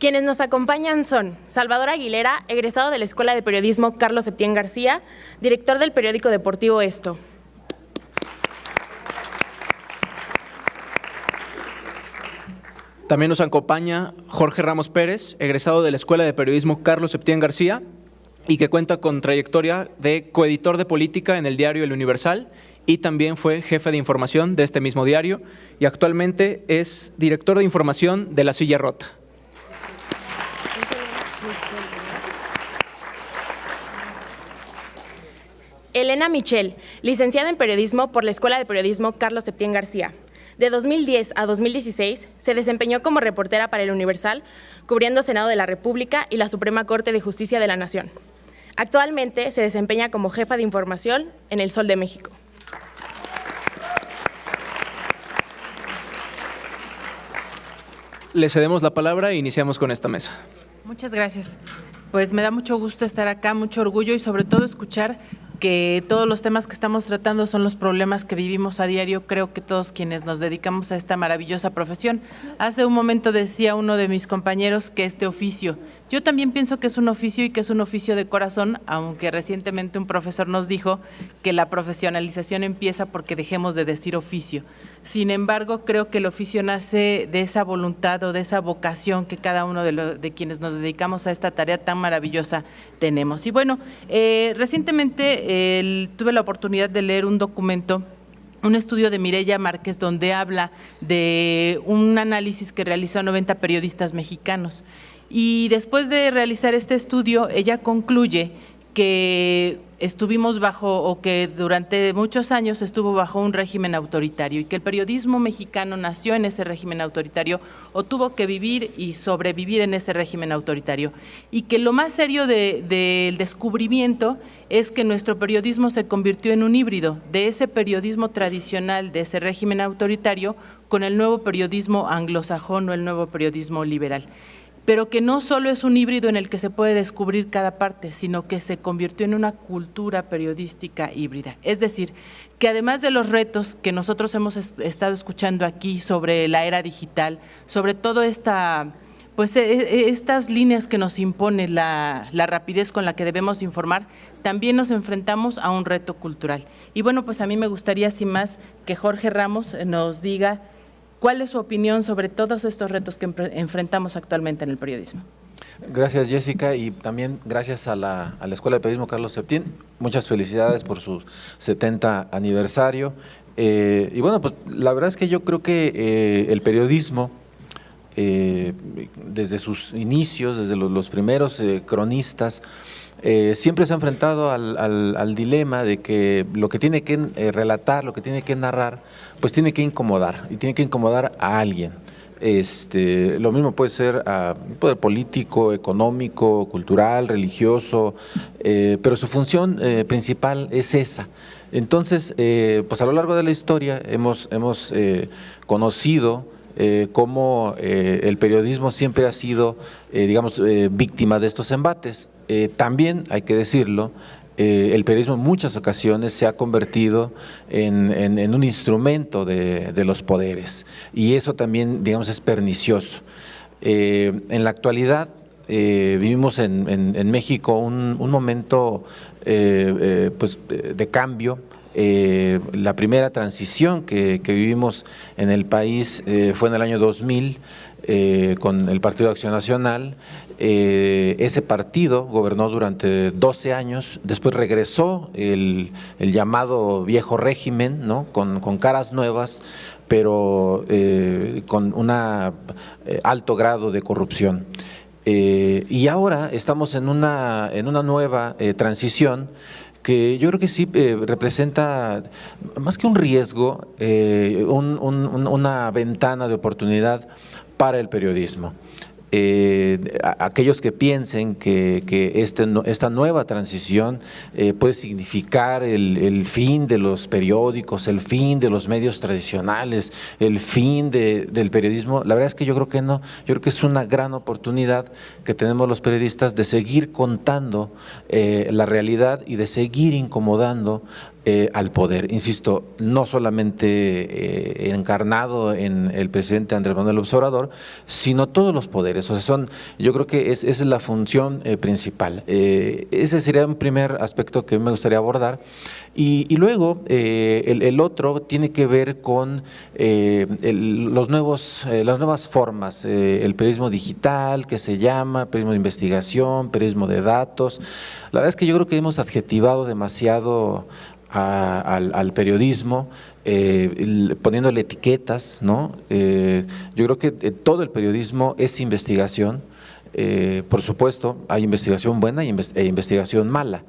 Quienes nos acompañan son Salvador Aguilera, egresado de la Escuela de Periodismo Carlos Septién García, director del periódico deportivo Esto. También nos acompaña Jorge Ramos Pérez, egresado de la Escuela de Periodismo Carlos Septién García y que cuenta con trayectoria de coeditor de política en el diario El Universal y también fue jefe de información de este mismo diario y actualmente es director de información de La Silla Rota. Elena Michel, licenciada en Periodismo por la Escuela de Periodismo Carlos Septién García. De 2010 a 2016 se desempeñó como reportera para El Universal, cubriendo Senado de la República y la Suprema Corte de Justicia de la Nación. Actualmente se desempeña como jefa de información en El Sol de México. Le cedemos la palabra e iniciamos con esta mesa. Muchas gracias. Pues me da mucho gusto estar acá, mucho orgullo y sobre todo escuchar que todos los temas que estamos tratando son los problemas que vivimos a diario, creo que todos quienes nos dedicamos a esta maravillosa profesión. Hace un momento decía uno de mis compañeros que este oficio, yo también pienso que es un oficio y que es un oficio de corazón, aunque recientemente un profesor nos dijo que la profesionalización empieza porque dejemos de decir oficio. Sin embargo, creo que el oficio nace de esa voluntad o de esa vocación que cada uno de quienes nos dedicamos a esta tarea tan maravillosa tenemos. Y bueno, recientemente tuve la oportunidad de leer un documento, un estudio de Mireya Márquez, donde habla de un análisis que realizó a 90 periodistas mexicanos. Y después de realizar este estudio, ella concluye que estuvimos bajo, o que durante muchos años estuvo bajo un régimen autoritario y que el periodismo mexicano nació en ese régimen autoritario o tuvo que vivir y sobrevivir en ese régimen autoritario. Y que lo más serio del descubrimiento es que nuestro periodismo se convirtió en un híbrido de ese periodismo tradicional de ese régimen autoritario con el nuevo periodismo anglosajón o el nuevo periodismo liberal. Pero que no solo es un híbrido en el que se puede descubrir cada parte, sino que se convirtió en una cultura periodística híbrida. Es decir, que además de los retos que nosotros hemos estado escuchando aquí sobre la era digital, sobre todo estas líneas que nos impone la rapidez con la que debemos informar, también nos enfrentamos a un reto cultural. Y bueno, pues a mí me gustaría, sin más, que Jorge Ramos nos diga ¿cuál es su opinión sobre todos estos retos que enfrentamos actualmente en el periodismo? Gracias, Jessica, y también gracias a la Escuela de Periodismo Carlos Septién. Muchas felicidades por su 70 aniversario. Y bueno, pues la verdad es que yo creo que el periodismo, desde sus inicios, desde los primeros cronistas, siempre se ha enfrentado al dilema de que lo que tiene que relatar, lo que tiene que narrar, pues tiene que incomodar y tiene que incomodar a alguien. Lo mismo puede ser poder político, económico, cultural, religioso, pero su función principal es esa. Entonces, pues a lo largo de la historia hemos conocido cómo el periodismo siempre ha sido, víctima de estos embates. También hay que decirlo, el periodismo en muchas ocasiones se ha convertido en un instrumento de los poderes y eso también, es pernicioso. En la actualidad vivimos en México un momento de cambio. La primera transición que vivimos en el país fue en el año 2000 con el Partido de Acción Nacional. Ese partido gobernó durante 12 años, después regresó el llamado viejo régimen, ¿no? Con caras nuevas, pero con un alto grado de corrupción. Y ahora estamos en una nueva transición que yo creo que sí representa, más que un riesgo, una ventana de oportunidad para el periodismo. Aquellos que piensen que esta nueva transición puede significar el fin de los periódicos, el fin de los medios tradicionales, el fin del periodismo, la verdad es que yo creo que no. Yo creo que es una gran oportunidad que tenemos los periodistas de seguir contando la realidad y de seguir incomodando al poder. Insisto, no solamente encarnado en el presidente Andrés Manuel López Obrador, sino todos los poderes. O sea, yo creo que esa es la función principal. Ese sería un primer aspecto que me gustaría abordar. Y luego, el otro tiene que ver con las nuevas formas, el periodismo digital, que se llama periodismo de investigación, periodismo de datos. La verdad es que yo creo que hemos adjetivado demasiado al periodismo, poniéndole etiquetas, ¿no? Yo creo que todo el periodismo es investigación. Por supuesto, hay investigación buena e investigación mala,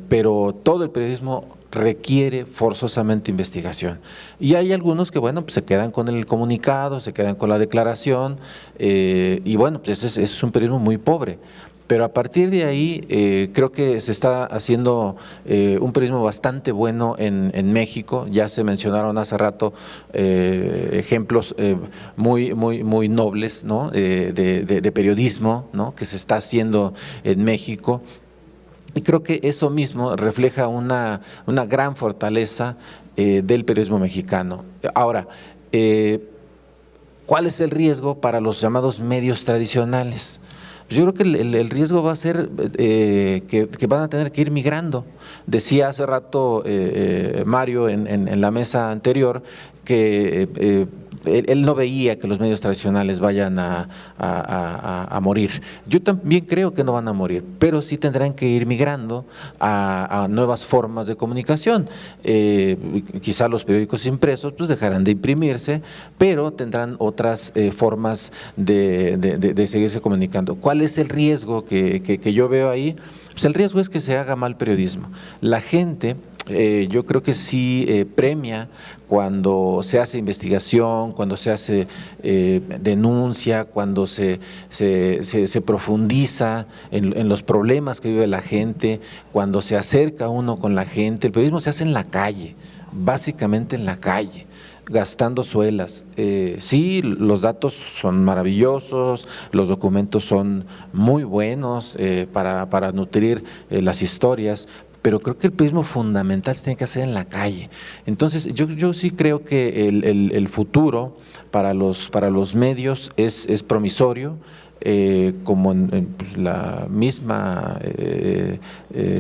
pero todo el periodismo requiere forzosamente investigación. Y hay algunos que, bueno, pues se quedan con el comunicado, se quedan con la declaración, y bueno, pues ese es un periodismo muy pobre. Pero a partir de ahí creo que se está haciendo un periodismo bastante bueno en México. Ya se mencionaron hace rato ejemplos muy nobles, ¿no? de periodismo, ¿no? que se está haciendo en México. Y creo que eso mismo refleja una gran fortaleza del periodismo mexicano. Ahora, ¿cuál es el riesgo para los llamados medios tradicionales? Yo creo que el riesgo va a ser que van a tener que ir migrando. Decía hace rato Mario en la mesa anterior que él no veía que los medios tradicionales vayan a morir. Yo también creo que no van a morir, pero sí tendrán que ir migrando a nuevas formas de comunicación. Quizá los periódicos impresos pues dejarán de imprimirse, pero tendrán otras formas de seguirse comunicando. ¿Cuál es el riesgo que yo veo ahí? Pues el riesgo es que se haga mal periodismo. La gente, yo creo que sí premia cuando se hace investigación, cuando se hace denuncia, cuando se profundiza en los problemas que vive la gente, cuando se acerca uno con la gente. El periodismo se hace en la calle, básicamente en la calle, gastando suelas. Sí, los datos son maravillosos, los documentos son muy buenos para nutrir las historias, pero creo que el periodismo fundamental se tiene que hacer en la calle. Entonces, yo sí creo que el futuro para los medios es promisorio. Como pues, la misma,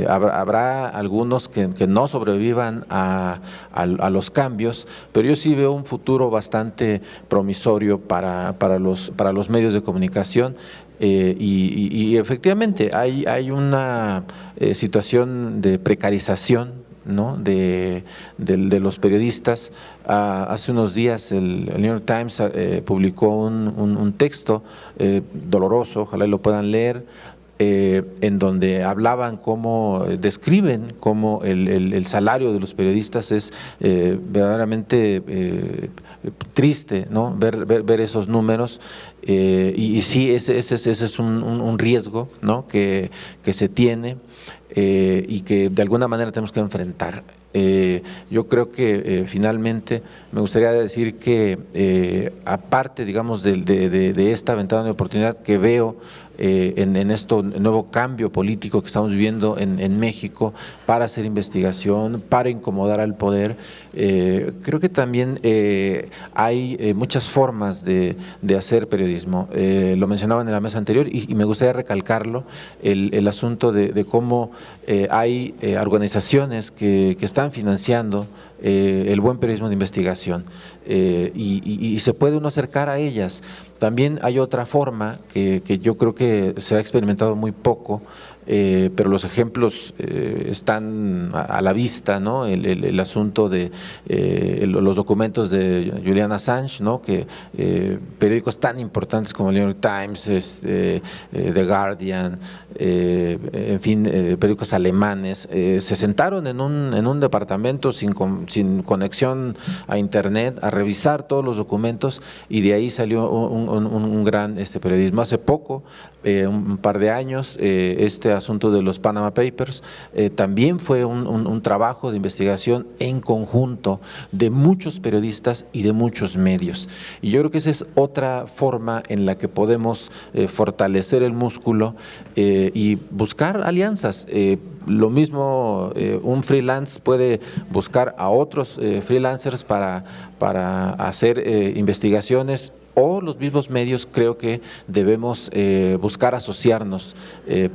habrá algunos que no sobrevivan a los cambios, pero yo sí veo un futuro bastante promisorio para los medios de comunicación. Y efectivamente hay una situación de precarización, ¿no? de los periodistas. Hace unos días el New York Times publicó un texto doloroso, ojalá lo puedan leer, en donde hablaban describen cómo el salario de los periodistas es verdaderamente triste, ¿no? ver esos números, y sí, ese es un riesgo, ¿no? que se tiene, y que de alguna manera tenemos que enfrentar. Yo creo que finalmente me gustaría decir que aparte, digamos, de esta ventana de oportunidad que veo en este nuevo cambio político que estamos viviendo en México para hacer investigación, para incomodar al poder, creo que también hay muchas formas de hacer periodismo. Lo mencionaban en la mesa anterior y me gustaría recalcarlo, el asunto de cómo hay organizaciones que están financiando el buen periodismo de investigación, y se puede uno acercar a ellas. También hay otra forma que yo creo que se ha experimentado muy poco, pero los ejemplos están a la vista, ¿no? El asunto de los documentos de Julian Assange, ¿no? Que periódicos tan importantes como el New York Times, The Guardian, en fin, periódicos alemanes, se sentaron en un departamento sin conexión a internet a revisar todos los documentos, y de ahí salió un gran periodismo. Hace poco, un par de años, este asunto de los Panama Papers, también fue un trabajo de investigación en conjunto de muchos periodistas y de muchos medios. Y yo creo que esa es otra forma en la que podemos fortalecer el músculo y buscar alianzas. Lo mismo, un freelance puede buscar a otros freelancers para hacer investigaciones, o los mismos medios. Creo que debemos buscar asociarnos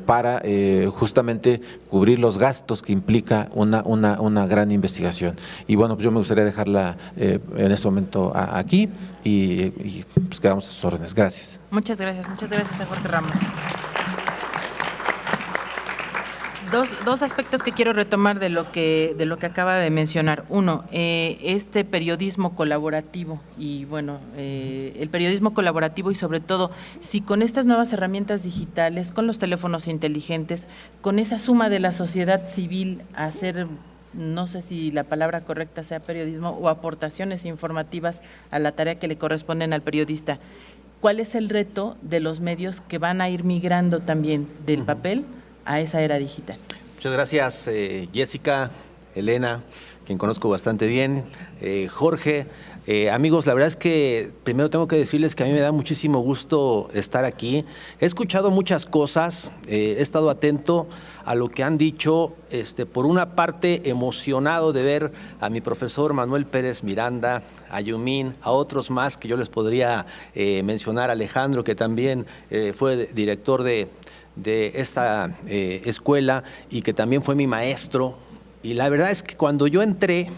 para justamente cubrir los gastos que implica una gran investigación. Y bueno, pues yo me gustaría dejarla en este momento aquí y pues quedamos a sus órdenes. Gracias. Muchas gracias a Jorge Ramos. Dos aspectos que quiero retomar de lo que acaba de mencionar. Uno, este periodismo colaborativo y bueno, el periodismo colaborativo y sobre todo si con estas nuevas herramientas digitales, con los teléfonos inteligentes, con esa suma de la sociedad civil a hacer, no sé si la palabra correcta sea periodismo o aportaciones informativas a la tarea que le corresponden al periodista. ¿Cuál es el reto de los medios que van a ir migrando también del papel a esa era digital? Muchas gracias, Jessica, Elena, quien conozco bastante bien, Jorge. Amigos, la verdad es que primero tengo que decirles que a mí me da muchísimo gusto estar aquí. He escuchado muchas cosas, he estado atento a lo que han dicho, por una parte emocionado de ver a mi profesor Manuel Pérez Miranda, a Yumín, a otros más que yo les podría mencionar, Alejandro, que también fue director de esta escuela y que también fue mi maestro. Y la verdad es que cuando yo entré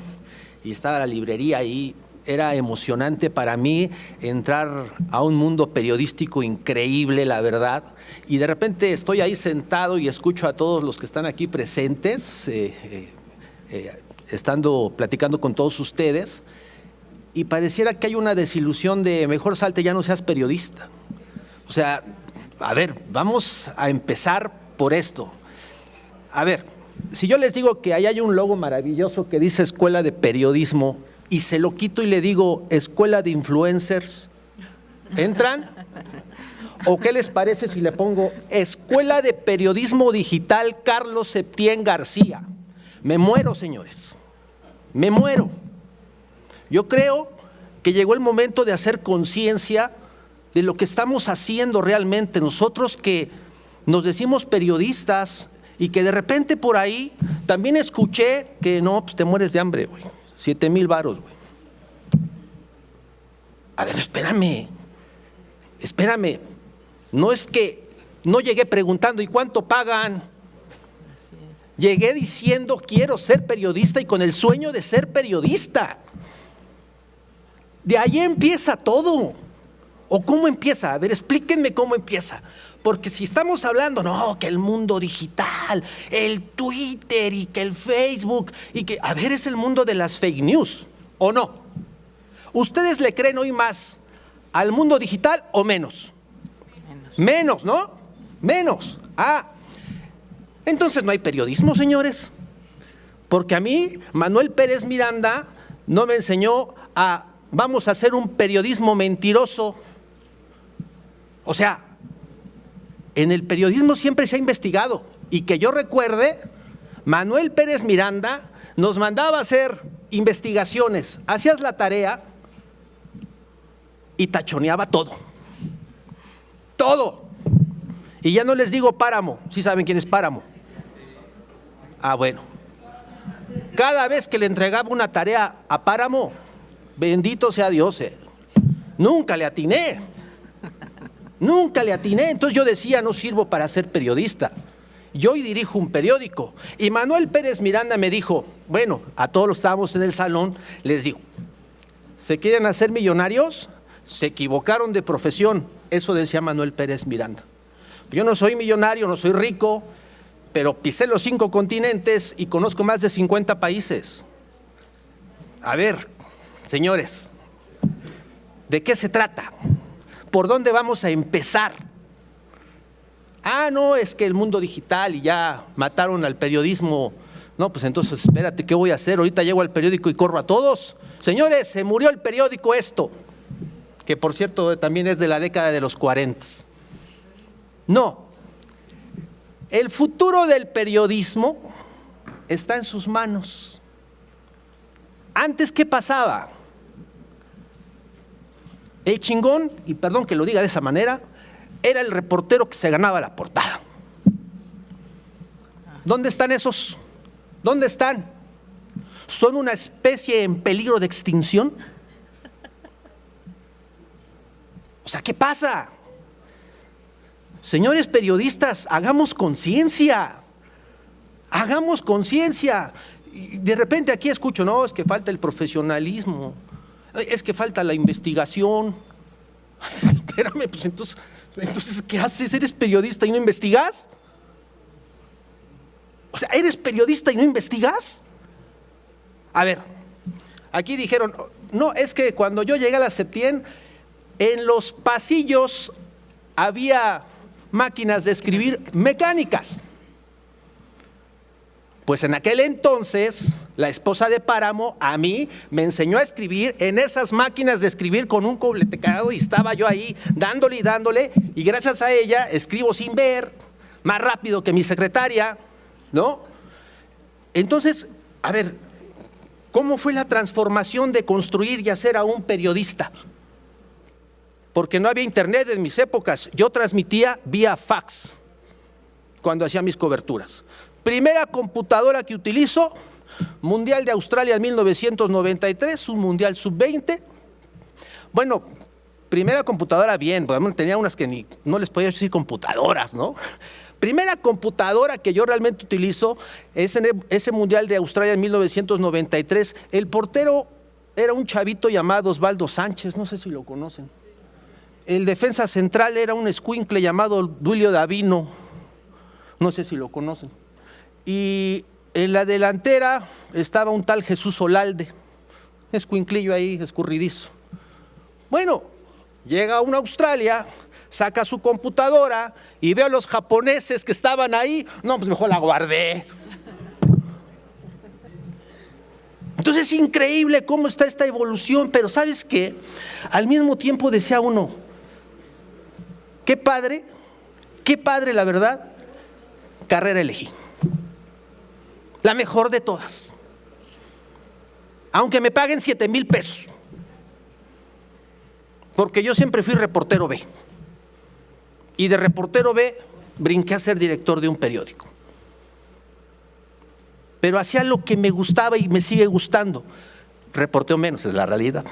y estaba la librería ahí, era emocionante para mí entrar a un mundo periodístico increíble, la verdad. Y de repente estoy ahí sentado y escucho a todos los que están aquí presentes, platicando con todos ustedes, y pareciera que hay una desilusión de mejor salte, ya no seas periodista. O sea, a ver, vamos a empezar por esto. A ver, si yo les digo que ahí hay un logo maravilloso que dice Escuela de Periodismo y se lo quito y le digo Escuela de Influencers, ¿entran? ¿O qué les parece si le pongo Escuela de Periodismo Digital Carlos Septién García? Me muero, señores, me muero. Yo creo que llegó el momento de hacer conciencia de lo que estamos haciendo realmente nosotros que nos decimos periodistas y que de repente por ahí también escuché que no, pues te mueres de hambre, güey, 7,000 varos, güey. A ver, espérame, no es que no llegué preguntando ¿y cuánto pagan? Llegué diciendo quiero ser periodista y con el sueño de ser periodista. De ahí empieza todo. ¿O cómo empieza? A ver, explíquenme cómo empieza. Porque si estamos hablando, no, que el mundo digital, el Twitter y que el Facebook, y que, a ver, es el mundo de las fake news, ¿o no? ¿Ustedes le creen hoy más al mundo digital o menos? Menos, ¿no? Menos. Entonces no hay periodismo, señores. Porque a mí, Manuel Pérez Miranda no me enseñó vamos a hacer un periodismo mentiroso. O sea, en el periodismo siempre se ha investigado y que yo recuerde, Manuel Pérez Miranda nos mandaba a hacer investigaciones, hacías la tarea y tachoneaba todo. Todo. Y ya no les digo Páramo, ¿sí saben quién es Páramo? Bueno. Cada vez que le entregaba una tarea a Páramo, bendito sea Dios, nunca le atiné. Entonces yo decía, no sirvo para ser periodista. Yo hoy dirijo un periódico. Y Manuel Pérez Miranda me dijo, bueno, a todos los que estábamos en el salón, les digo, ¿se quieren hacer millonarios? Se equivocaron de profesión. Eso decía Manuel Pérez Miranda. Yo no soy millonario, no soy rico, pero pisé los 5 continentes y conozco más de 50 países. A ver, señores, ¿de qué se trata? ¿Por dónde vamos a empezar? No, es que el mundo digital y ya mataron al periodismo. No, pues entonces espérate, ¿qué voy a hacer? Ahorita llego al periódico y corro a todos. Señores, se murió el periódico Esto, que por cierto también es de la década de los 40. No, El futuro del periodismo está en sus manos. Antes, ¿qué pasaba? El chingón, y perdón que lo diga de esa manera, era el reportero que se ganaba la portada. ¿Dónde están esos? ¿Dónde están? ¿Son una especie en peligro de extinción? O sea, ¿qué pasa? Señores periodistas, hagamos conciencia. Hagamos conciencia. De repente aquí escucho, no, es que falta el profesionalismo, es que falta la investigación. Espérame, pues entonces, ¿qué haces? ¿Eres periodista y no investigas? O sea, ¿eres periodista y no investigas? A ver, aquí dijeron, no, es que cuando yo llegué a la Septien, en los pasillos había máquinas de escribir mecánicas. Pues en aquel entonces, la esposa de Páramo a mí me enseñó a escribir en esas máquinas de escribir con un cobletecado, y estaba yo ahí dándole y dándole, y gracias a ella escribo sin ver, más rápido que mi secretaria, ¿no? Entonces, a ver, ¿cómo fue la transformación de construir y hacer a un periodista? Porque no había internet en mis épocas, yo transmitía vía fax cuando hacía mis coberturas. Primera computadora que utilizo, Mundial de Australia en 1993, un Mundial Sub-20. Bueno, primera computadora bien, porque tenía unas que no les podía decir computadoras, ¿no? Primera computadora que yo realmente utilizo es en ese Mundial de Australia en 1993. El portero era un chavito llamado Osvaldo Sánchez, no sé si lo conocen. El defensa central era un escuincle llamado Duilio Davino, no sé si lo conocen. Y en la delantera estaba un tal Jesús Olalde, escuinclillo ahí, escurridizo. Bueno, llega a una Australia, saca su computadora y ve a los japoneses que estaban ahí. No, pues mejor la guardé. Entonces es increíble cómo está esta evolución, pero ¿sabes qué? Al mismo tiempo decía uno, qué padre, la verdad, carrera elegí. La mejor de todas. Aunque me paguen 7,000 pesos. Porque yo siempre fui reportero B. Y de reportero B brinqué a ser director de un periódico. Pero hacía lo que me gustaba y me sigue gustando. Reporteo menos, es la realidad.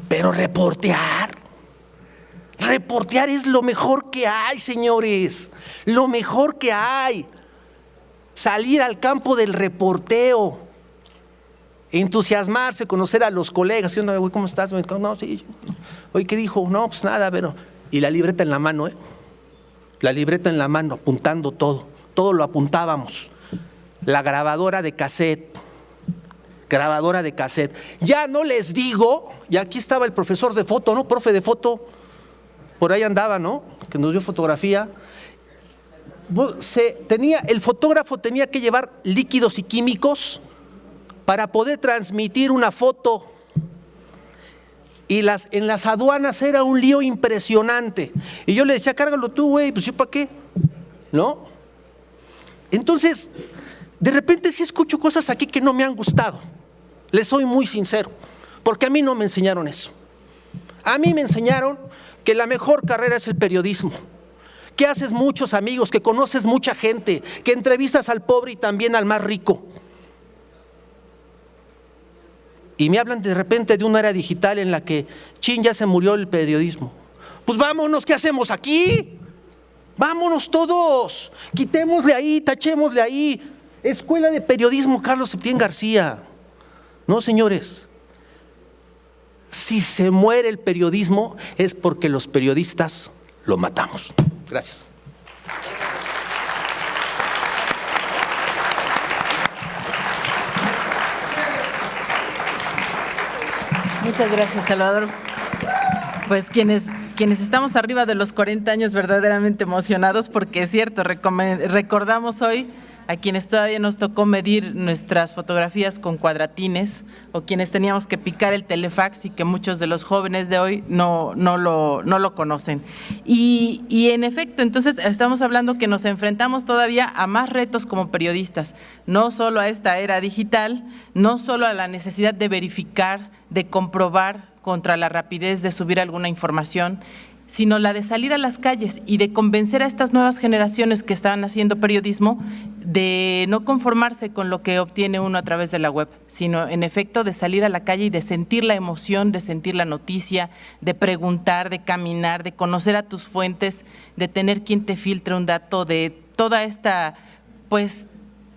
Pero reportear es lo mejor que hay, señores. Lo mejor que hay. Salir al campo del reporteo, entusiasmarse, conocer a los colegas. ¿Cómo estás? No, sí. Oye, ¿qué dijo? No, pues nada, pero... Y la libreta en la mano, La libreta en la mano, apuntando todo. Todo lo apuntábamos. La grabadora de cassette. Ya no les digo, y aquí estaba el profesor de foto, ¿no? Profe de foto, por ahí andaba, ¿no? Que nos dio fotografía. El fotógrafo tenía que llevar líquidos y químicos para poder transmitir una foto, y en las aduanas era un lío impresionante, y yo le decía, cárgalo tú, güey, pues yo para qué, ¿no? Entonces, de repente sí escucho cosas aquí que no me han gustado, les soy muy sincero, porque a mí no me enseñaron eso. A mí me enseñaron que la mejor carrera es el periodismo, que haces muchos amigos, que conoces mucha gente, que entrevistas al pobre y también al más rico. Y me hablan de repente de una era digital en la que, ya se murió el periodismo. Pues vámonos, ¿qué hacemos aquí? Vámonos todos, quitémosle ahí, tachémosle ahí. Escuela de Periodismo Carlos Septién García. No, señores, si se muere el periodismo es porque los periodistas lo matamos. Gracias. Muchas gracias, Salvador. Pues quienes estamos arriba de los 40 años verdaderamente emocionados, porque es cierto, recordamos hoy a quienes todavía nos tocó medir nuestras fotografías con cuadratines o quienes teníamos que picar el telefax y que muchos de los jóvenes de hoy no lo conocen. Y en efecto, entonces estamos hablando que nos enfrentamos todavía a más retos como periodistas, no solo a esta era digital, no solo a la necesidad de verificar, de comprobar contra la rapidez de subir alguna información, sino la de salir a las calles y de convencer a estas nuevas generaciones que están haciendo periodismo de no conformarse con lo que obtiene uno a través de la web, sino en efecto de salir a la calle y de sentir la emoción, de sentir la noticia, de preguntar, de caminar, de conocer a tus fuentes, de tener quien te filtre un dato, de toda esta, pues,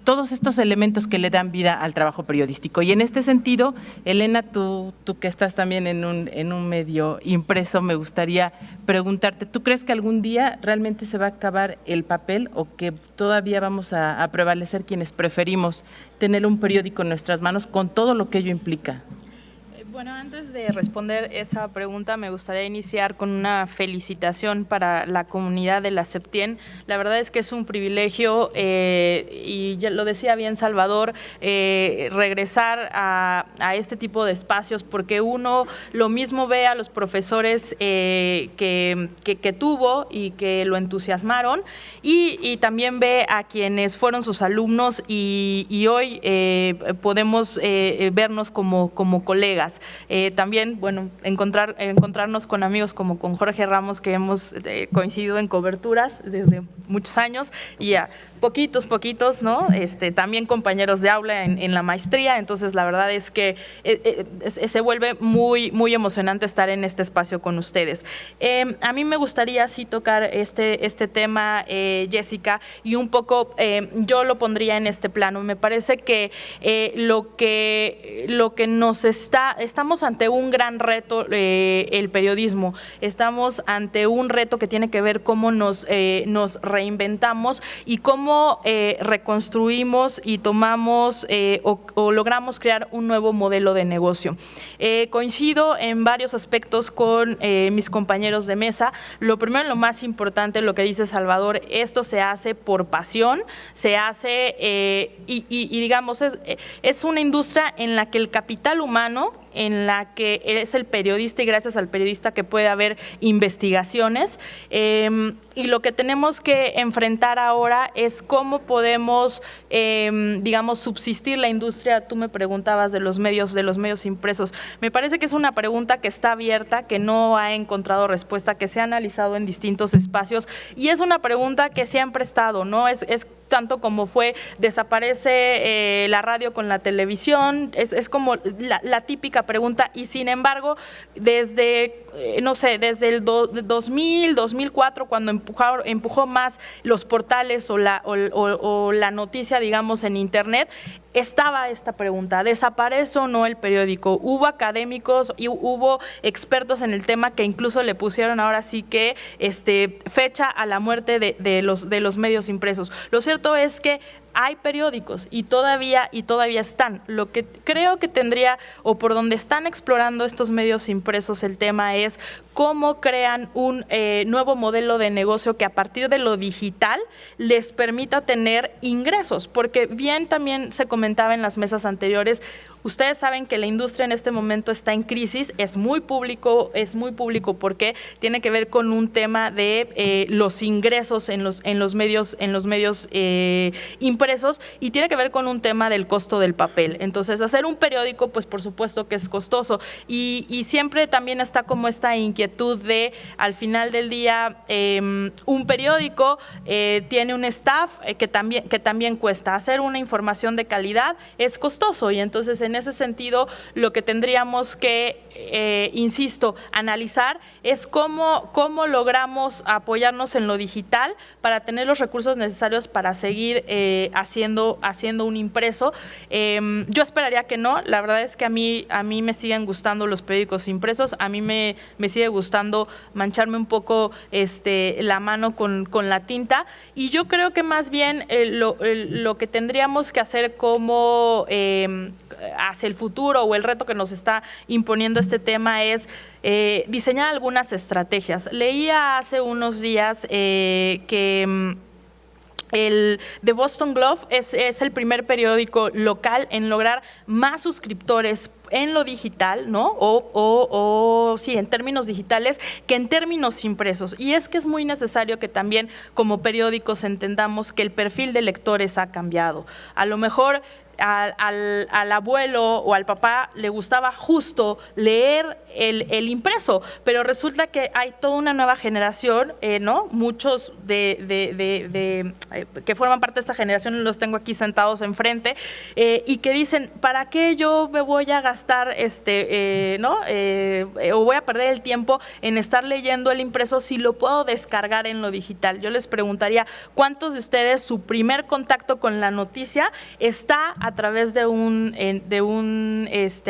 todos estos elementos que le dan vida al trabajo periodístico. Y en este sentido, Elena, tú que estás también en un medio impreso, me gustaría preguntarte, ¿tú crees que algún día realmente se va a acabar el papel o que todavía vamos a prevalecer quienes preferimos tener un periódico en nuestras manos con todo lo que ello implica? Bueno, antes de responder esa pregunta, me gustaría iniciar con una felicitación para la comunidad de la Septien. La verdad es que es un privilegio, y ya lo decía bien Salvador, regresar a este tipo de espacios, porque uno lo mismo ve a los profesores que tuvo y que lo entusiasmaron, y también ve a quienes fueron sus alumnos y hoy podemos vernos como colegas. También, bueno, encontrarnos con amigos como con Jorge Ramos, que hemos coincidido en coberturas desde muchos años, y a poquitos, ¿no? También compañeros de aula en la maestría. Entonces la verdad es que se vuelve muy emocionante estar en este espacio con ustedes. A mí me gustaría sí tocar este tema, Jessica, y un poco yo lo pondría en este plano. Me parece que lo que nos estamos ante un gran reto, el periodismo. Estamos ante un reto que tiene que ver cómo nos reinventamos y cómo reconstruimos y tomamos o logramos crear un nuevo modelo de negocio. Coincido en varios aspectos con mis compañeros de mesa. Lo primero, lo más importante, lo que dice Salvador, esto se hace por pasión, se hace y digamos, es una industria en la que el capital humano, en la que es el periodista y gracias al periodista que puede haber investigaciones, y lo que tenemos que enfrentar ahora es cómo podemos, digamos, subsistir la industria. Tú me preguntabas de los medios impresos. Me parece que es una pregunta que está abierta, que no ha encontrado respuesta, que se ha analizado en distintos espacios y es una pregunta que siempre ha estado, ¿no? Es tanto como fue, desaparece la radio con la televisión, es como la típica pregunta, y sin embargo, desde, no sé, desde el 2000, 2004, cuando empujó más los portales o la noticia, digamos, en internet, estaba esta pregunta: ¿desaparece o no el periódico? Hubo académicos y hubo expertos en el tema que incluso le pusieron ahora sí que fecha a la muerte de los medios impresos. Lo cierto es que hay periódicos y todavía están. Lo que creo que tendría, o por donde están explorando estos medios impresos el tema, es cómo crean un nuevo modelo de negocio que a partir de lo digital les permita tener ingresos, porque bien también se comentaba en las mesas anteriores, ustedes saben que la industria en este momento está en crisis, es muy público porque tiene que ver con un tema de los ingresos en los medios impresos, y tiene que ver con un tema del costo del papel. Entonces, hacer un periódico, pues por supuesto que es costoso, y siempre también está como esta inquietud de, al final del día, un periódico tiene un staff que también cuesta. Hacer una información de calidad es costoso, y entonces en ese sentido lo que tendríamos que, insisto, analizar es cómo logramos apoyarnos en lo digital para tener los recursos necesarios para seguir haciendo un impreso. Yo esperaría que no. La verdad es que a mí me siguen gustando los periódicos impresos, a mí me sigue gustando mancharme un poco la mano con la tinta, y yo creo que más bien lo que tendríamos que hacer como hacia el futuro, o el reto que nos está imponiendo este tema, es diseñar algunas estrategias. Leía hace unos días que el The Boston Globe es el primer periódico local en lograr más suscriptores en lo digital, ¿no? Sí, en términos digitales que en términos impresos. Y es que es muy necesario que también como periódicos entendamos que el perfil de lectores ha cambiado. A lo mejor al abuelo o al papá le gustaba justo leer el impreso, pero resulta que hay toda una nueva generación, ¿no? Muchos que forman parte de esta generación, los tengo aquí sentados enfrente, y que dicen, ¿para qué yo me voy a gastar, ¿no? O voy a perder el tiempo en estar leyendo el impreso si lo puedo descargar en lo digital? Yo les preguntaría, ¿cuántos de ustedes su primer contacto con la noticia está a través de un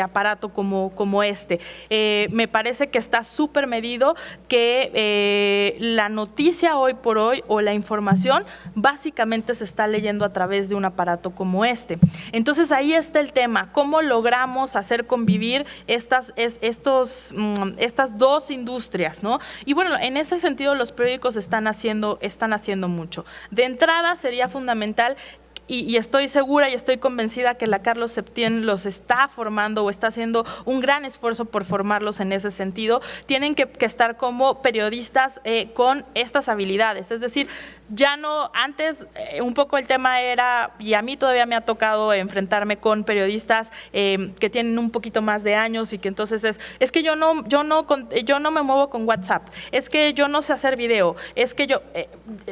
aparato como este? Me parece que está súper medido que la noticia hoy por hoy o la información básicamente se está leyendo a través de un aparato como este. Entonces ahí está el tema, ¿cómo logramos hacer convivir estas dos industrias, ¿no? Y bueno, en ese sentido los periódicos están haciendo mucho. De entrada sería fundamental, y estoy segura y estoy convencida que la Carlos Septién los está formando o está haciendo un gran esfuerzo por formarlos en ese sentido. Tienen que estar como periodistas con estas habilidades, es decir, ya no, antes un poco el tema era, y a mí todavía me ha tocado enfrentarme con periodistas que tienen un poquito más de años y que entonces es que yo no me muevo con WhatsApp, es que yo no sé hacer video, es que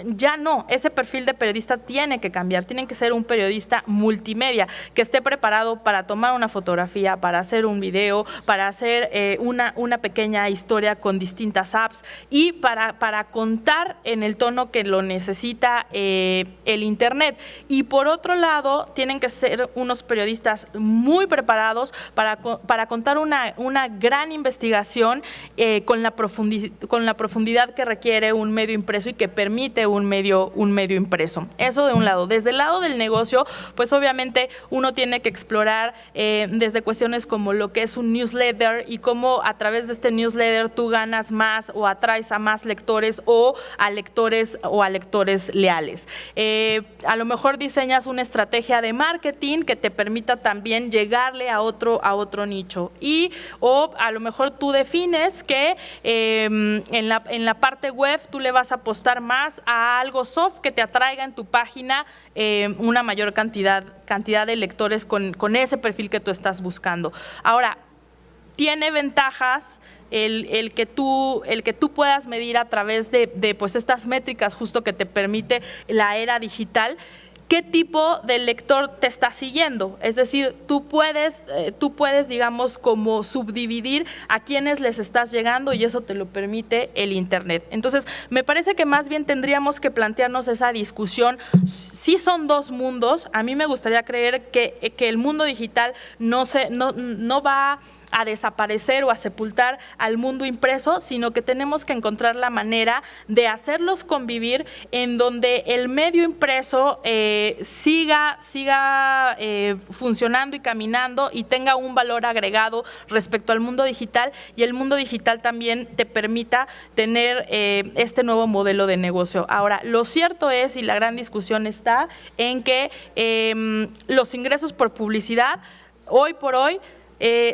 ya no, ese perfil de periodista tiene que cambiar, tienen que ser un periodista multimedia, que esté preparado para tomar una fotografía, para hacer un video, para hacer una pequeña historia con distintas apps y para contar en el tono que lo necesita el Internet. Y por otro lado, tienen que ser unos periodistas muy preparados para contar una gran investigación con la profundidad que requiere un medio impreso y que permite un medio impreso. Eso de un lado. Desde el lado del negocio, pues obviamente uno tiene que explorar desde cuestiones como lo que es un newsletter y cómo a través de este newsletter tú ganas más o atraes a más lectores o a lectores leales. A lo mejor diseñas una estrategia de marketing que te permita también llegarle a otro nicho o a lo mejor tú defines que en la parte web tú le vas a apostar más a algo soft que te atraiga en tu página una mayor cantidad de lectores con ese perfil que tú estás buscando. Ahora, tiene ventajas el que tú puedas medir a través de pues estas métricas justo que te permite la era digital. ¿Qué tipo de lector te está siguiendo? Es decir, tú puedes, digamos, como subdividir a quienes les estás llegando y eso te lo permite el Internet. Entonces, me parece que más bien tendríamos que plantearnos esa discusión. Sí son dos mundos. A mí me gustaría creer que el mundo digital no va a desaparecer o a sepultar al mundo impreso, sino que tenemos que encontrar la manera de hacerlos convivir en donde el medio impreso siga funcionando y caminando y tenga un valor agregado respecto al mundo digital y el mundo digital también te permita tener este nuevo modelo de negocio. Ahora, lo cierto es, y la gran discusión está en que los ingresos por publicidad hoy por hoy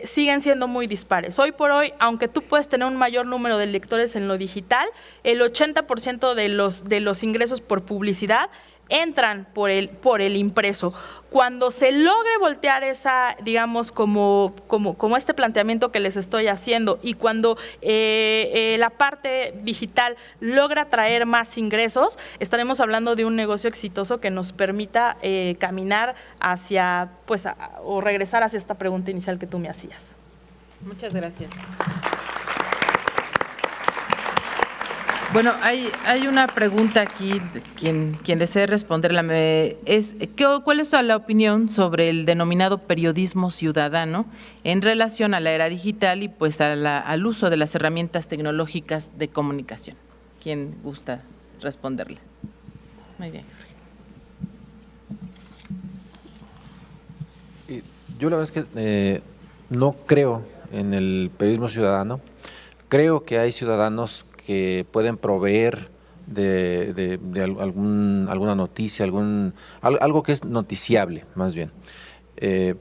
siguen siendo muy dispares. Hoy por hoy, aunque tú puedes tener un mayor número de lectores en lo digital, el 80% de los ingresos por publicidad entran por el impreso. Cuando se logre voltear esa, digamos, como este planteamiento que les estoy haciendo y cuando la parte digital logra traer más ingresos, estaremos hablando de un negocio exitoso que nos permita caminar hacia, pues, o regresar hacia esta pregunta inicial que tú me hacías. Muchas gracias. Bueno, hay una pregunta aquí, quien desee responderla ¿cuál es la opinión sobre el denominado periodismo ciudadano en relación a la era digital y pues al uso de las herramientas tecnológicas de comunicación? ¿Quién gusta responderle? Muy bien. Yo la verdad es que no creo en el periodismo ciudadano. Creo que hay ciudadanos que pueden proveer alguna noticia, algo que es noticiable, más bien.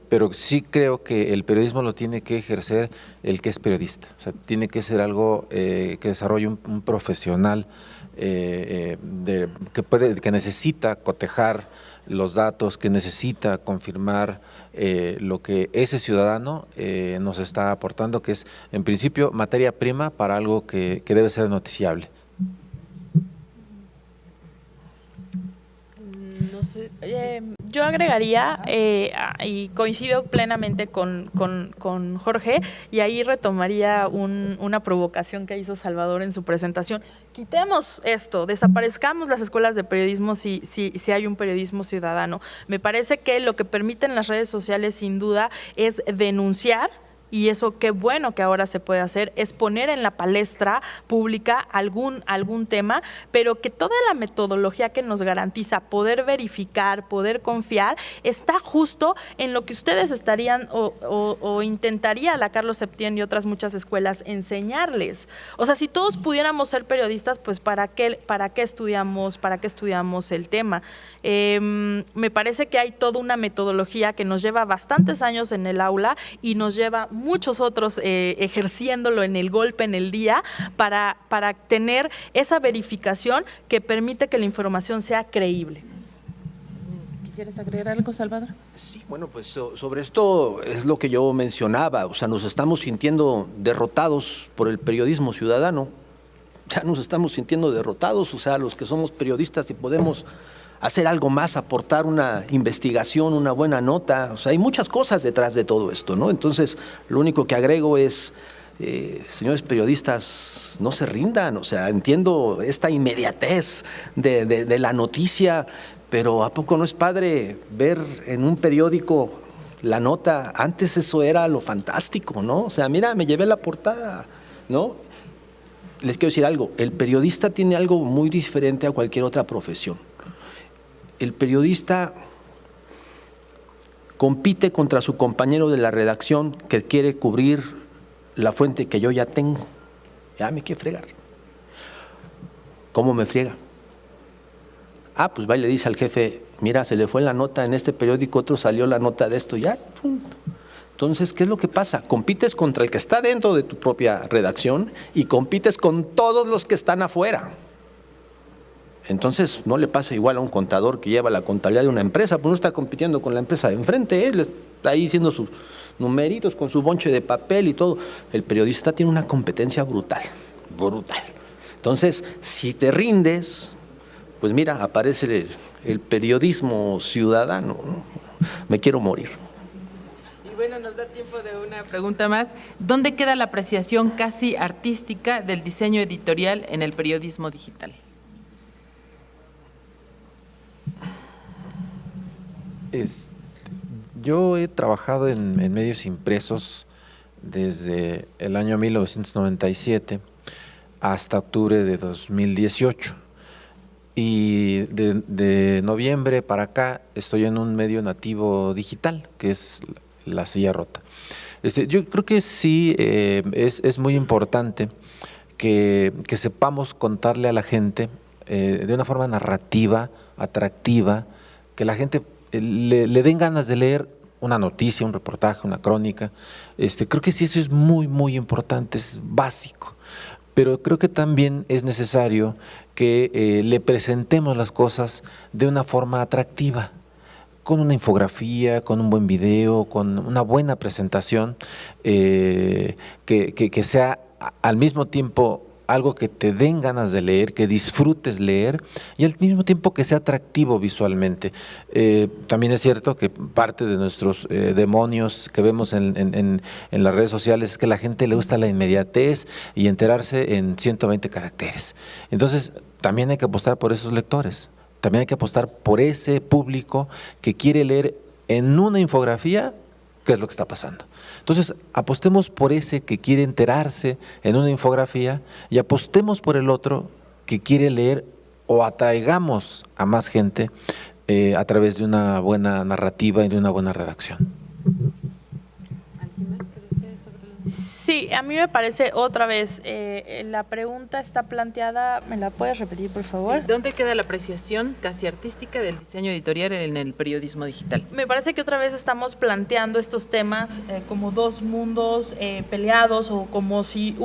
Pero sí creo que el periodismo lo tiene que ejercer el que es periodista. O sea, tiene que ser algo que desarrolle un profesional que necesita cotejar los datos, que necesita confirmar lo que ese ciudadano nos está aportando, que es en principio materia prima para algo que debe ser noticiable. No sé, Yo agregaría, y coincido plenamente con Jorge, y ahí retomaría una provocación que hizo Salvador en su presentación. Quitemos esto, desaparezcamos las escuelas de periodismo si hay un periodismo ciudadano. Me parece que lo que permiten las redes sociales, sin duda, es denunciar. Y eso qué bueno que ahora se puede hacer, es poner en la palestra pública algún tema, pero que toda la metodología que nos garantiza poder verificar, poder confiar, está justo en lo que ustedes estarían o intentaría la Carlos Septién y otras muchas escuelas enseñarles. O sea, si todos pudiéramos ser periodistas, pues ¿para qué estudiamos el tema? Me parece que hay toda una metodología que nos lleva bastantes años en el aula y nos lleva muchos otros ejerciéndolo en el golpe, en el día, para tener esa verificación que permite que la información sea creíble. ¿Quisieras agregar algo, Salvador? Sí, bueno, pues sobre esto es lo que yo mencionaba, o sea, nos estamos sintiendo derrotados por el periodismo ciudadano, ya nos estamos sintiendo derrotados, o sea, los que somos periodistas y podemos hacer algo más, aportar una investigación, una buena nota, o sea, hay muchas cosas detrás de todo esto, ¿no? Entonces, lo único que agrego es, señores periodistas, no se rindan, o sea, entiendo esta inmediatez de la noticia, pero ¿a poco no es padre ver en un periódico la nota? Antes eso era lo fantástico, ¿no? O sea, mira, me llevé la portada, ¿no? Les quiero decir algo, el periodista tiene algo muy diferente a cualquier otra profesión. El periodista compite contra su compañero de la redacción que quiere cubrir la fuente que yo ya tengo. Ya me quiere fregar. ¿Cómo me friega? Pues va y le dice al jefe, mira, se le fue la nota en este periódico, otro salió la nota de esto, ya. Entonces, ¿qué es lo que pasa? Compites contra el que está dentro de tu propia redacción y compites con todos los que están afuera. Entonces, no le pasa igual a un contador que lleva la contabilidad de una empresa, pues no está compitiendo con la empresa de enfrente, él está ahí haciendo sus numeritos con su bonche de papel y todo. El periodista tiene una competencia brutal. Entonces, si te rindes, pues mira, aparece el periodismo ciudadano, ¿no? Me quiero morir. Y bueno, nos da tiempo de una pregunta más. ¿Dónde queda la apreciación casi artística del diseño editorial en el periodismo digital? Yo he trabajado en medios impresos desde el año 1997 hasta octubre de 2018 y de noviembre para acá estoy en un medio nativo digital que es La Silla Rota. Yo creo que sí es muy importante que sepamos contarle a la gente de una forma narrativa, atractiva, que la gente le den ganas de leer una noticia, un reportaje, una crónica. Creo que sí, eso es muy, muy importante, es básico. Pero creo que también es necesario que le presentemos las cosas de una forma atractiva, con una infografía, con un buen video, con una buena presentación, que sea al mismo tiempo algo que te den ganas de leer, que disfrutes leer y al mismo tiempo que sea atractivo visualmente. También es cierto que parte de nuestros demonios que vemos en las redes sociales es que a la gente le gusta la inmediatez y enterarse en 120 caracteres. Entonces, también hay que apostar por esos lectores, también hay que apostar por ese público que quiere leer en una infografía qué es lo que está pasando. Entonces, apostemos por ese que quiere enterarse en una infografía y apostemos por el otro que quiere leer o atraigamos a más gente a través de una buena narrativa y de una buena redacción. ¿Alguien más que desee sobre Sí, a mí me parece otra vez, la pregunta está planteada, ¿me la puedes repetir, por favor? Sí, ¿dónde queda la apreciación casi artística del diseño editorial en el periodismo digital? Me parece que otra vez estamos planteando estos temas como dos mundos peleados, o como si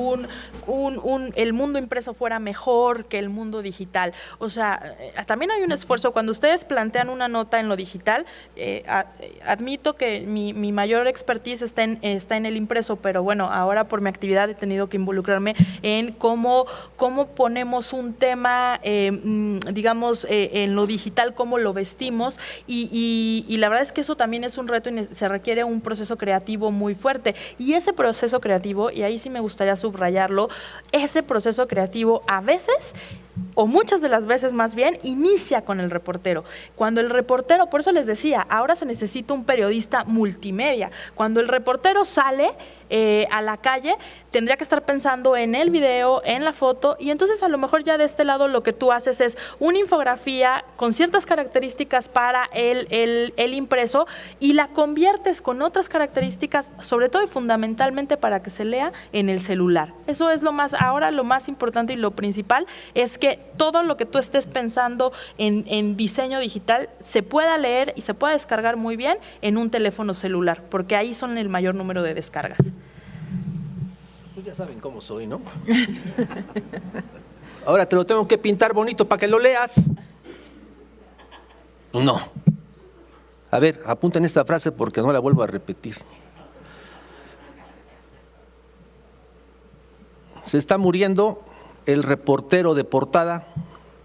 el mundo impreso fuera mejor que el mundo digital. O sea, también hay un esfuerzo. Cuando ustedes plantean una nota en lo digital, admito que mi mayor expertise está en el impreso, pero bueno, ahora por mi actividad he tenido que involucrarme en cómo ponemos un tema, digamos, en lo digital, cómo lo vestimos, y la verdad es que eso también es un reto y se requiere un proceso creativo muy fuerte. Y ese proceso creativo, y ahí sí me gustaría subrayarlo, ese proceso creativo a veces, o muchas de las veces más bien, inicia con el reportero. Cuando el reportero, por eso les decía, ahora se necesita un periodista multimedia. Cuando el reportero sale a la calle, tendría que estar pensando en el video, en la foto, y entonces a lo mejor ya de este lado lo que tú haces es una infografía con ciertas características para el impreso, y la conviertes con otras características, sobre todo y fundamentalmente para que se lea en el celular. Eso es ahora lo más importante y lo principal es que todo lo que tú estés pensando en diseño digital se pueda leer y se pueda descargar muy bien en un teléfono celular, porque ahí son el mayor número de descargas. Pues ya saben cómo soy, ¿no? Ahora te lo tengo que pintar bonito para que lo leas. No. A ver, apunten esta frase porque no la vuelvo a repetir. Se está muriendo el reportero de portada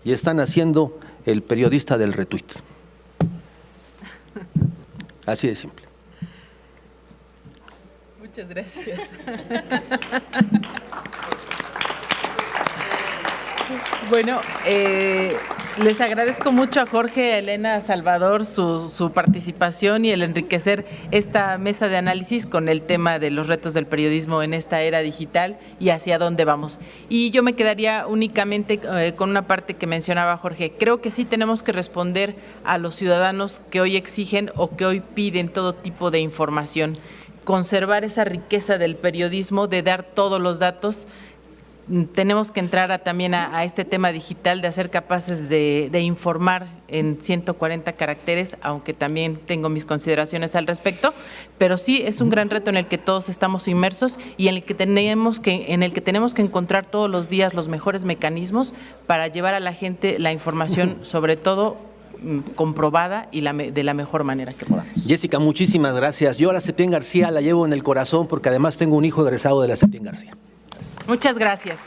y están haciendo el periodista del retweet. Así de simple. Muchas gracias. Bueno, les agradezco mucho a Jorge, a Elena, a Salvador su participación y el enriquecer esta mesa de análisis con el tema de los retos del periodismo en esta era digital y hacia dónde vamos. Y yo me quedaría únicamente con una parte que mencionaba Jorge. Creo que sí tenemos que responder a los ciudadanos que hoy exigen o que hoy piden todo tipo de información. Conservar esa riqueza del periodismo, de dar todos los datos. Tenemos que entrar también a este tema digital, de ser capaces de informar en 140 caracteres, aunque también tengo mis consideraciones al respecto, pero sí es un gran reto en el que todos estamos inmersos y en el que tenemos que encontrar todos los días los mejores mecanismos para llevar a la gente la información, sobre todo comprobada y de la mejor manera que podamos. Jessica, muchísimas gracias. Yo a la Septién García la llevo en el corazón porque además tengo un hijo egresado de la Septién García. Muchas gracias.